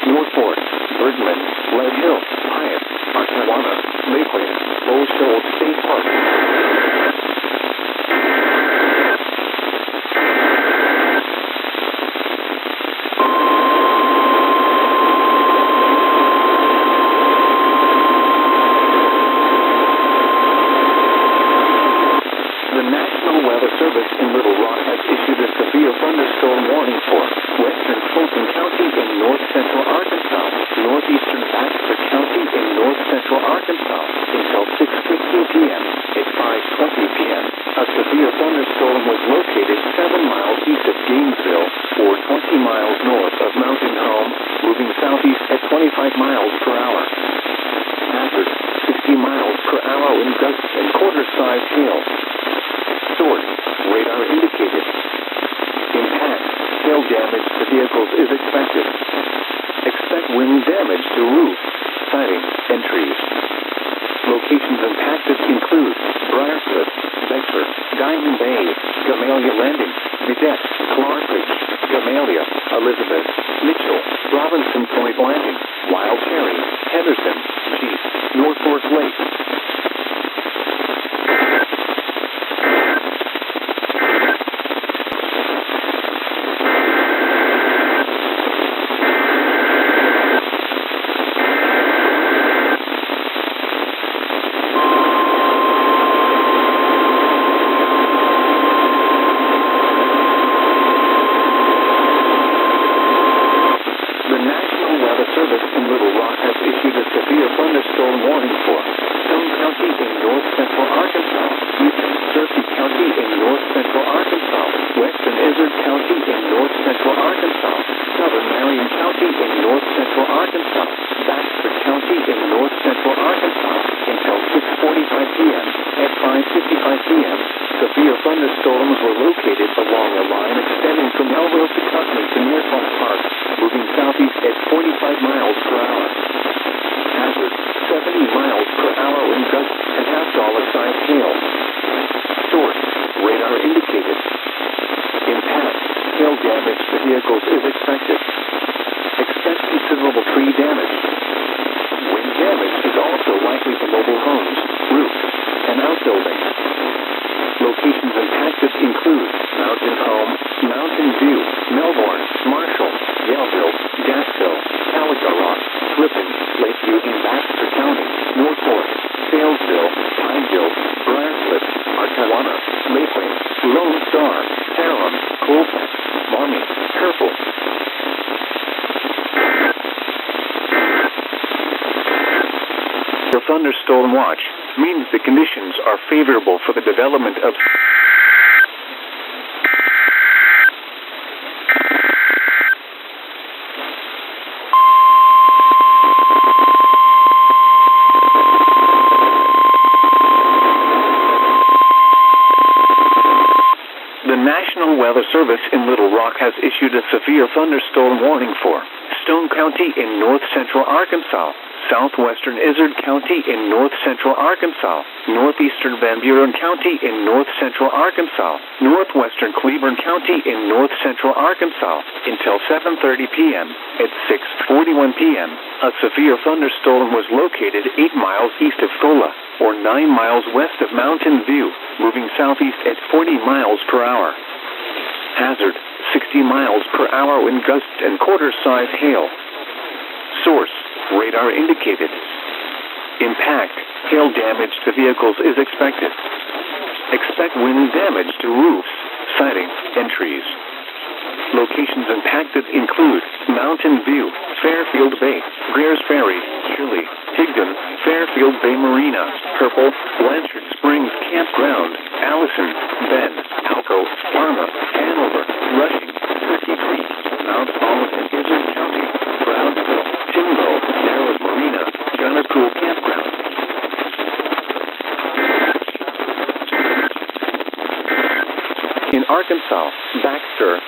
North Fork, Birdland, Lead Hill, Hyatt, Artawana, Lakeland, Bull Shoals State Park. The National Weather Service in Little Rock has issued a severe thunderstorm warning for western Fulton County in north-central Arkansas, northeastern Baxter County in north-central Arkansas until 6:15 p.m. At 5:20 p.m., a severe thunderstorm was located 7 miles east of Gainesville or 20 miles north of Mountain Home, moving southeast at 25 miles per hour. Hazard, 60 miles per hour in gusts and quarter-size hail. Source, radar indicated. Impact, hail damage to vehicles is expected. Expect wind damage to roofs, siding, and trees. Locations impacted include Briarcliff, Bedford, Diamond Bay, Gamaliel Landing, Vidette, Clarkridge, Gamaliel, Elizabeth, Mitchell, Robinson Point Landing, Wild Cherry, Henderson, Chief, North Fork Lake. Service in Little Rock has issued a severe thunderstorm warning for Stone County in north-central Arkansas, eastern Searcy County in north-central Arkansas, western Izard County in north-central Arkansas, southern Marion County in north-central Arkansas, Baxter County in north-central Arkansas until 6:45 p.m. At 5:55 p.m., severe thunderstorms were located along a line extending from Melville to Cutney to Nearfall Park, moving southeast at 45 miles per hour. Hazard, 70 miles per hour in gusts and half-dollar-sized hail. Source, radar indicated. Impact, hail damage to vehicles is expected. Expect considerable tree damage. Wind damage is also likely to mobile homes, roofs, and outbuildings. Locations impacted include Mountain Home, Mountain View, Melbourne, Marshall, Yaleville, Gassville, Calico Rock, Ripon, Lakeview in Baxter County, North Fork, Salesville, Pineville, Briarcliff, Artawana, Lakeland, Lone Star, Salem, Colfax, Maumee, Purple. The thunderstorm watch means the conditions are favorable for the development of The National Weather Service in Little Rock has issued a severe thunderstorm warning for Stone County in north-central Arkansas, southwestern Izard County in north-central Arkansas, northeastern Van Buren County in north-central Arkansas, northwestern Cleburne County in north-central Arkansas until 7:30 p.m. At 6:41 p.m., a severe thunderstorm was located 8 miles east of Gola, or 9 miles west of Mountain View, moving southeast at 40 miles per hour. Hazard, 60 miles per hour in gusts and quarter-size hail. Source, radar indicated. Impact, hail damage to vehicles is expected. Expect wind damage to roofs, siding, and trees. Locations impacted include Mountain View, Fairfield Bay, Greers Ferry, Shirley, Higdon, Fairfield Bay Marina, Purple, Blanchard Springs Campground, Allison, Bend, Halco, Parma, Hanover, Rushing, Turkey Creek, Mount Olive and Izard County, Brownsville, Timbo, Narrows Marina, Gunner Pool Campground. In Arkansas, Baxter.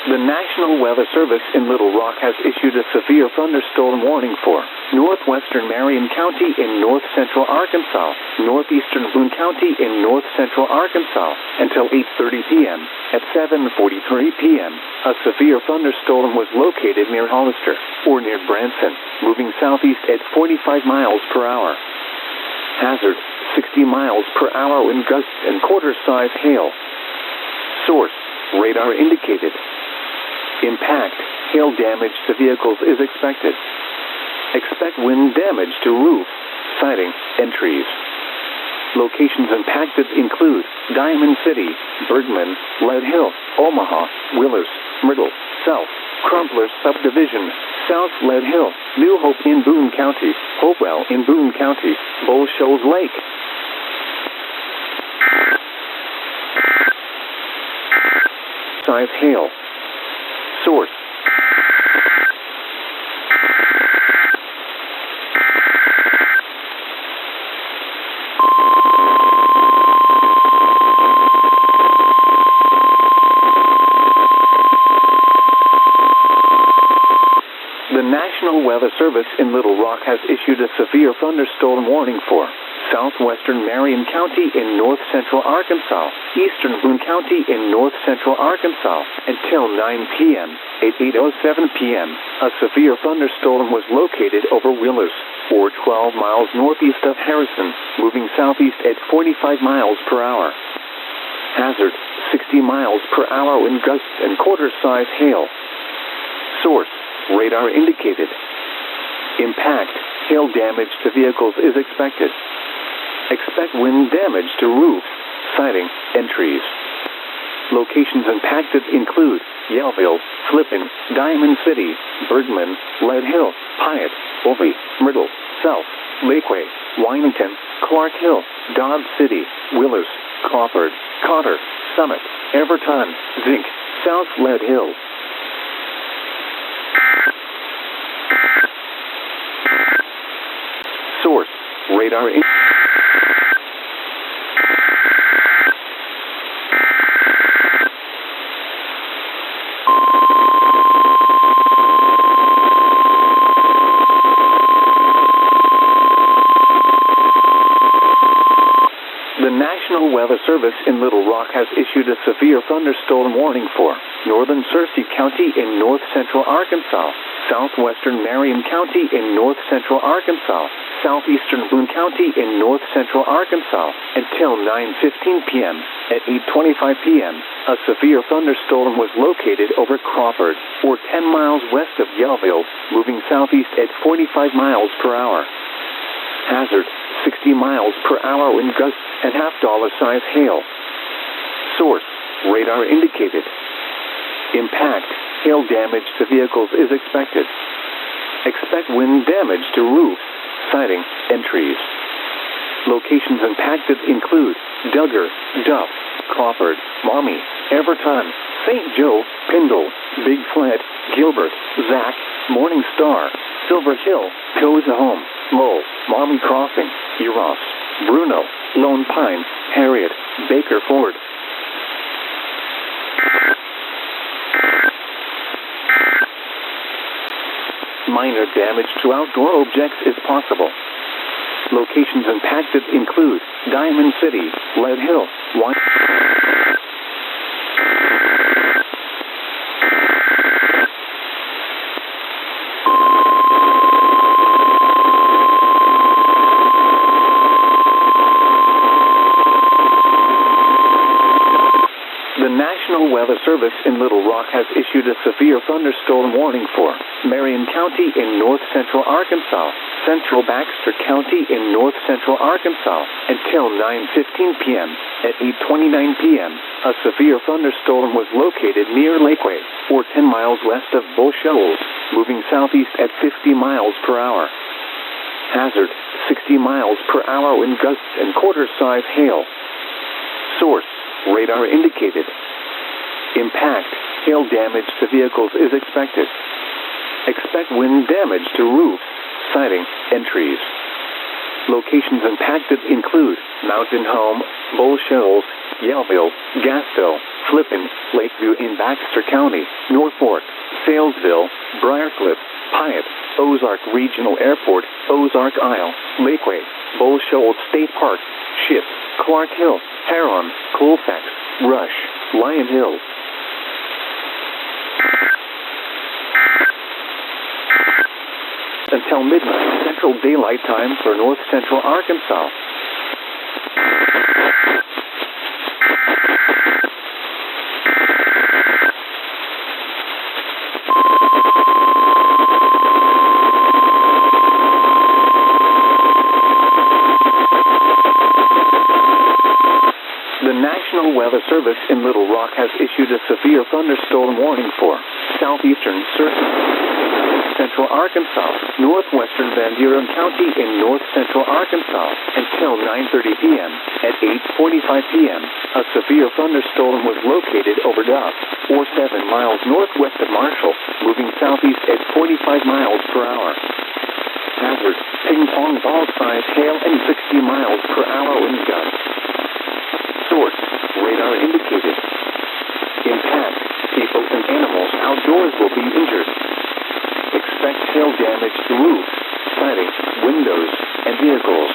The National Weather Service in Little Rock has issued a severe thunderstorm warning for northwestern Marion County in north-central Arkansas, northeastern Boone County in north-central Arkansas, until 8:30 p.m. At 7:43 p.m., a severe thunderstorm was located near Hollister, or near Branson, moving southeast at 45 miles per hour. Hazard, 60 miles per hour wind gusts and quarter-size hail. Source, radar indicated. Impact, hail damage to vehicles is expected. Expect wind damage to roofs, siding, and trees. Locations impacted include Diamond City, Bergman, Lead Hill, Omaha, Willers, Myrtle, South, Crumpler Subdivision, South Lead Hill, New Hope in Boone County, Hopewell in Boone County, Bull Shoals Lake. Size hail. Source. The National Weather Service in Little Rock has issued a severe thunderstorm warning for southwestern Marion County in north-central Arkansas, eastern Boone County in north-central Arkansas, until 9 p.m. At 8:07 p.m., a severe thunderstorm was located over Willers, or 12 miles northeast of Harrison, moving southeast at 45 miles per hour. Hazard, 60 miles per hour wind gusts and quarter-size hail. Source, radar indicated. Impact, hail damage to vehicles is expected. Expect wind damage to roofs, siding, and trees. Locations impacted include Yellville, Flippin, Diamond City, Bergman, Lead Hill, Piatt, Bovey, Myrtle, South, Lakeway, Wynington, Clark Hill, Dodge City, Willers, Crawford, Cotter, Summit, Everton, Zinc, South Lead Hill. Source, radar. The National Weather Service in Little Rock has issued a severe thunderstorm warning for northern Searcy County in north-central Arkansas, southwestern Marion County in north-central Arkansas, southeastern Boone County in north-central Arkansas, until 9:15 p.m. At 8:25 p.m., a severe thunderstorm was located over Crawford, or 10 miles west of Yellville, moving southeast at 45 miles per hour. Hazard, 60 miles per hour wind gusts and half-dollar size hail. Source, radar indicated. Impact, hail damage to vehicles is expected. Expect wind damage to roofs, siding, and trees. Locations impacted include Duggar, Duff, Crawford, Maumee, Everton, St. Joe, Pindle, Big Flat, Gilbert, Zack, Morning Star, Silver Hill, Cozaholm, Lowell, Maumee Crossing, Eros, Bruno, Lone Pine, Harriet, Baker Ford. Minor damage to outdoor objects is possible. Locations impacted include Diamond City, Lead Hill, The National Weather Service in Little Rock has issued a severe thunderstorm warning for Marion County in north-central Arkansas, central Baxter County in north-central Arkansas, until 9:15 p.m. At 8:29 p.m., a severe thunderstorm was located near Lakeway, or 10 miles west of Bull Shoals, moving southeast at 50 miles per hour. Hazard, 60 miles per hour wind gusts and quarter-size hail. Source, radar indicated. Impact, hail damage to vehicles is expected. Expect wind damage to roofs, siding, and trees. Locations impacted include Mountain Home, Bull Shoals, Yellville, Gasto, Flippin, Lakeview in Baxter County, Norfolk, Salesville, Briarcliff, Piatt, Ozark Regional Airport, Ozark Isle, Lakeway, Bull Shoals State Park, Ship, Clark Hill, Heron, Colfax, Rush, Lion Hill. Until midnight Central Daylight Time for North Central Arkansas. The National Weather Service in Little Rock has issued a severe thunderstorm warning for southeastern central Arkansas, northwestern Van Buren County in north central Arkansas until 9:30 p.m. At 8:45 p.m., a severe thunderstorm was located over Duff, or 7 miles northwest of Marshall, moving southeast at 45 miles per hour. Hazard, ping-pong ball size hail and 60 miles per hour wind gusts. Source, radar indicated. Impact, people and animals outdoors will be injured. Expect hail damage to roofs, siding, windows, and vehicles.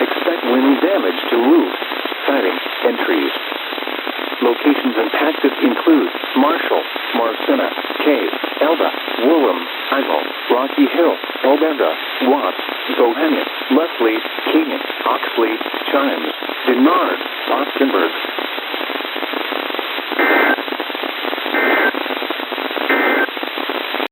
Expect wind damage to roofs, siding, and trees. Locations impacted include Marshall, Marcena, Cave, Elba, Woolham, Idle, Rocky Hill, Alberta, Watts, Bohannon, Leslie, Keenan, Oxley, Chimes, Denard, Austinburg,